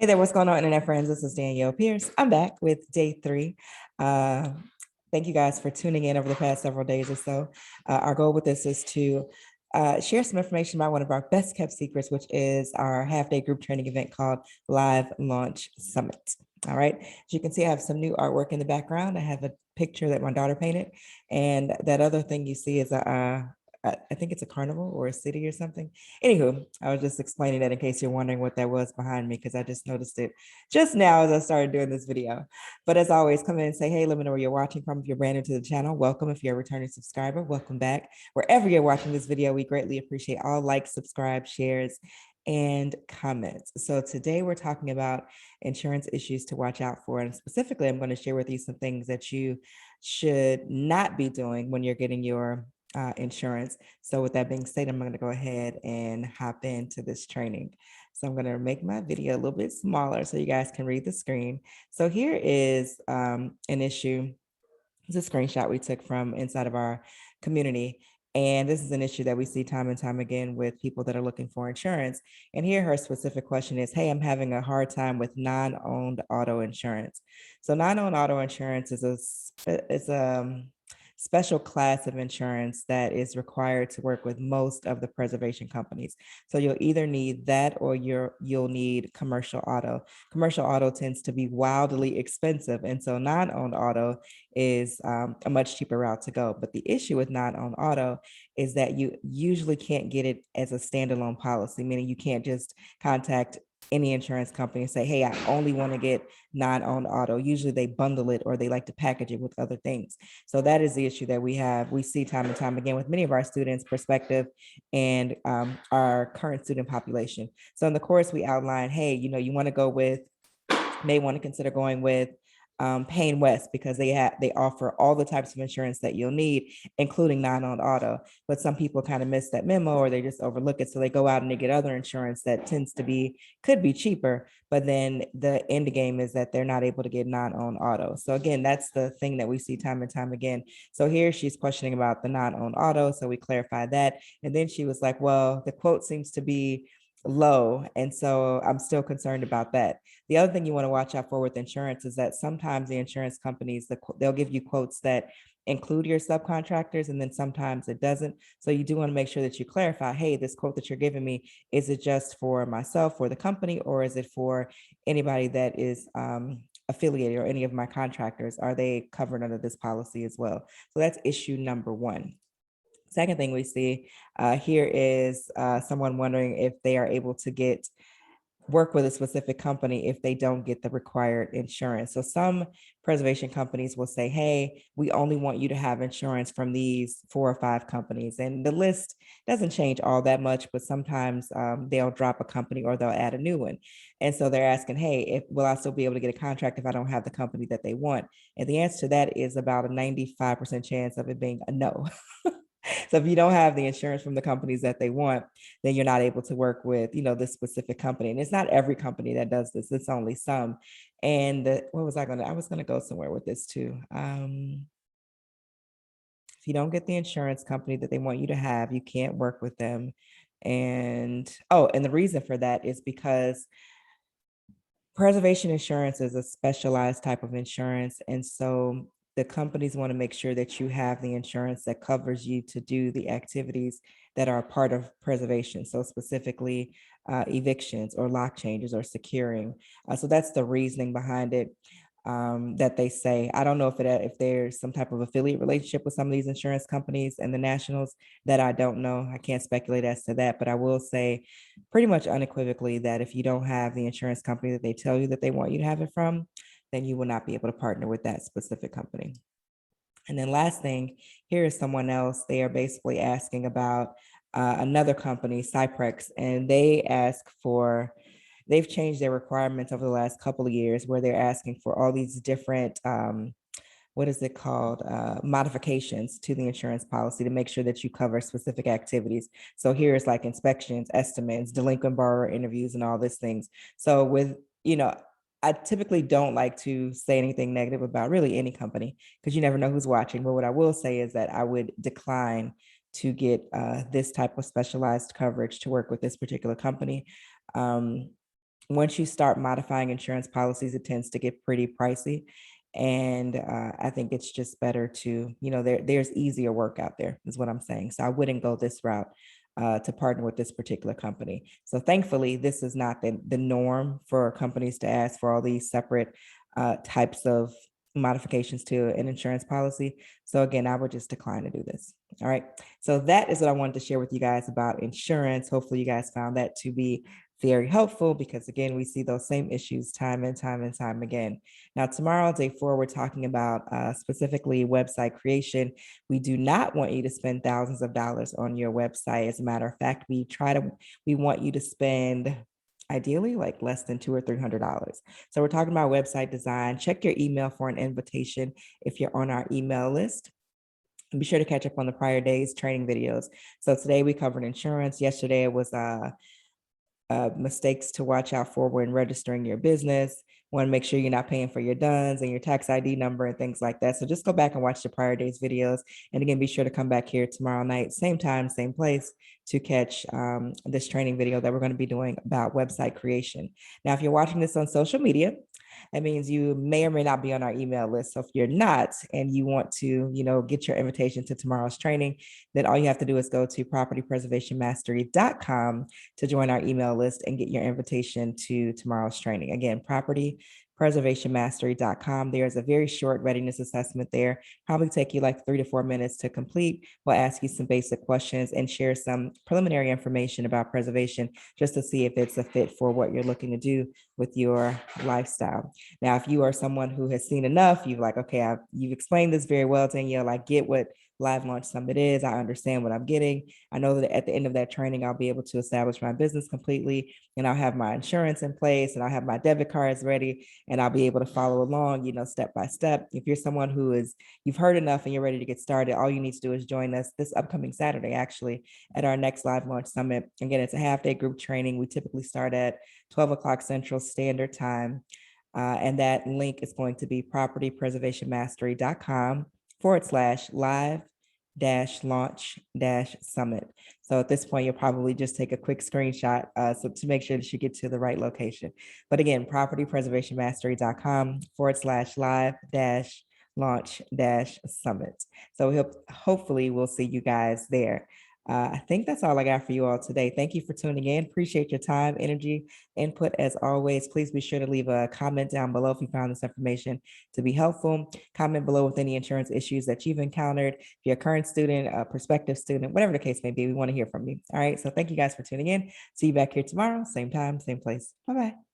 Hey there, what's going on, internet friends? This is Danielle Pierce. I'm back with day 3. Uh, Thank you guys for tuning in over the past several days or so. Our goal with this is to share some information about one of our best kept secrets, which is our half-day group training event called Live Launch Summit. All right. As you can see, I have some new artwork in the background. I have a picture that my daughter painted, and that other thing you see is I think it's a carnival or a city or something. Anywho, I was just explaining that in case you're wondering what that was behind me, because I just noticed it just now as I started doing this video. But as always, come in and say, hey, let me know where you're watching from. If you're brand new to the channel, welcome. If you're a returning subscriber, welcome back. Wherever you're watching this video, we greatly appreciate all likes, subscribe, shares, and comments. So today we're talking about insurance issues to watch out for. And specifically, I'm going to share with you some things that you should not be doing when you're getting your insurance. So with that being said, I'm going to go ahead and hop into this training. So I'm going to make my video a little bit smaller so you guys can read the screen. So here is an issue. It's a screenshot we took from inside of our community. And this is an issue that we see time and time again with people that are looking for insurance. And here her specific question is, hey, I'm having a hard time with non-owned auto insurance. So non-owned auto insurance is a special class of insurance that is required to work with most of the preservation companies. So you'll either need that or you'll need commercial auto. Commercial auto tends to be wildly expensive. And so non-owned auto is a much cheaper route to go. But the issue with non-owned auto is that you usually can't get it as a standalone policy, meaning you can't just contact any insurance company and say, hey, I only want to get non-owned auto. Usually they bundle it or they like to package it with other things. So that is the issue that we see time and time again with many of our students, prospective, and our current student population. So in the course, we outline, hey, you want to go with, may want to consider going with Payne West because they offer all the types of insurance that you'll need, including non-owned auto. But some people kind of miss that memo or they just overlook it. So they go out and they get other insurance that could be cheaper, but then the end game is that they're not able to get non-owned auto. So again, that's the thing that we see time and time again. So here she's questioning about the non-owned auto. So we clarify that. And then she was like, well, the quote seems to be low. And so I'm still concerned about that. The other thing you want to watch out for with insurance is that sometimes the insurance companies, they'll give you quotes that include your subcontractors, and then sometimes it doesn't. So you do want to make sure that you clarify, hey, this quote that you're giving me, is it just for myself, for the company, or is it for anybody that is affiliated or any of my contractors? Are they covered under this policy as well? So that's issue number one. Second thing we see here is someone wondering if they are able to work with a specific company if they don't get the required insurance. So some preservation companies will say, hey, we only want you to have insurance from these 4 or 5 companies. And the list doesn't change all that much, but sometimes they'll drop a company or they'll add a new one. And so they're asking, hey, will I still be able to get a contract if I don't have the company that they want? And the answer to that is about a 95% chance of it being a no. So if you don't have the insurance from the companies that they want, then you're not able to work with, this specific company. And it's not every company that does this. It's only some. And what was I was going to go somewhere with this too. If you don't get the insurance company that they want you to have, you can't work with them. And the reason for that is because preservation insurance is a specialized type of insurance. And so the companies want to make sure that you have the insurance that covers you to do the activities that are part of preservation. So specifically evictions or lock changes or securing. So that's the reasoning behind it. That they say. I don't know if there's some type of affiliate relationship with some of these insurance companies and the nationals that I don't know. I can't speculate as to that, but I will say pretty much unequivocally that if you don't have the insurance company that they tell you that they want you to have it from, then you will not be able to partner with that specific company. And then last thing, here is someone else. They are basically asking about another company, Cyprex, and they've changed their requirements over the last couple of years where they're asking for all these different, what is it called, modifications to the insurance policy to make sure that you cover specific activities. So here's like inspections, estimates, delinquent borrower interviews, and all these things. So I typically don't like to say anything negative about really any company because you never know who's watching. But what I will say is that I would decline to get this type of specialized coverage to work with this particular company. once you start modifying insurance policies, it tends to get pretty pricey. And I think it's just better to, there's easier work out there, is what I'm saying. So I wouldn't go this route to partner with this particular company. So thankfully, this is not the norm for companies to ask for all these separate types of modifications to an insurance policy. So again, I would just decline to do this. All right. So that is what I wanted to share with you guys about insurance. Hopefully you guys found that to be very helpful, because again, we see those same issues time and time and time again. Now, tomorrow, day 4, we're talking about specifically website creation. We do not want you to spend thousands of dollars on your website. As a matter of fact, we want you to spend ideally like less than $200 or $300. So we're talking about website design. Check your email for an invitation if you're on our email list. And be sure to catch up on the prior days training videos. So today we covered insurance. Yesterday it was mistakes to watch out for when registering your business. Want to make sure you're not paying for your DUNS and your tax ID number and things like that. So just go back and watch the prior days videos. And again, be sure to come back here tomorrow night, same time, same place, to catch this training video that we're going to be doing about website creation. Now, if you're watching this on social media, that means you may or may not be on our email list. So if you're not and you want to, get your invitation to tomorrow's training, then all you have to do is go to propertypreservationmastery.com to join our email list and get your invitation to tomorrow's training. Again, propertypreservationmastery.com. There's a very short readiness assessment there. Probably take you like 3 to 4 minutes to complete. We'll ask you some basic questions and share some preliminary information about preservation just to see if it's a fit for what you're looking to do with your lifestyle. Now, if you are someone who has seen enough, you've like, okay, you've explained this very well, Danielle. I get what Live Launch Summit is. I understand what I'm getting. I know that at the end of that training, I'll be able to establish my business completely, and I'll have my insurance in place, and I'll have my debit cards ready, and I'll be able to follow along, step by step. If you're someone you've heard enough and you're ready to get started, all you need to do is join us this upcoming Saturday, actually, at our next Live Launch Summit. Again, it's a half-day group training. We typically start at 12 o'clock Central Standard Time. And that link is going to be propertypreservationmastery.com/live-launch-summit. So at this point, you'll probably just take a quick screenshot so to make sure that you get to the right location. But again, propertypreservationmastery.com/live-launch-summit. So hopefully we'll see you guys there. I think that's all I got for you all today. Thank you for tuning in. Appreciate your time, energy, input as always. Please be sure to leave a comment down below if you found this information to be helpful. Comment below with any insurance issues that you've encountered. If you're a current student, a prospective student, whatever the case may be, we want to hear from you. All right. So thank you guys for tuning in. See you back here tomorrow, same time, same place. Bye-bye.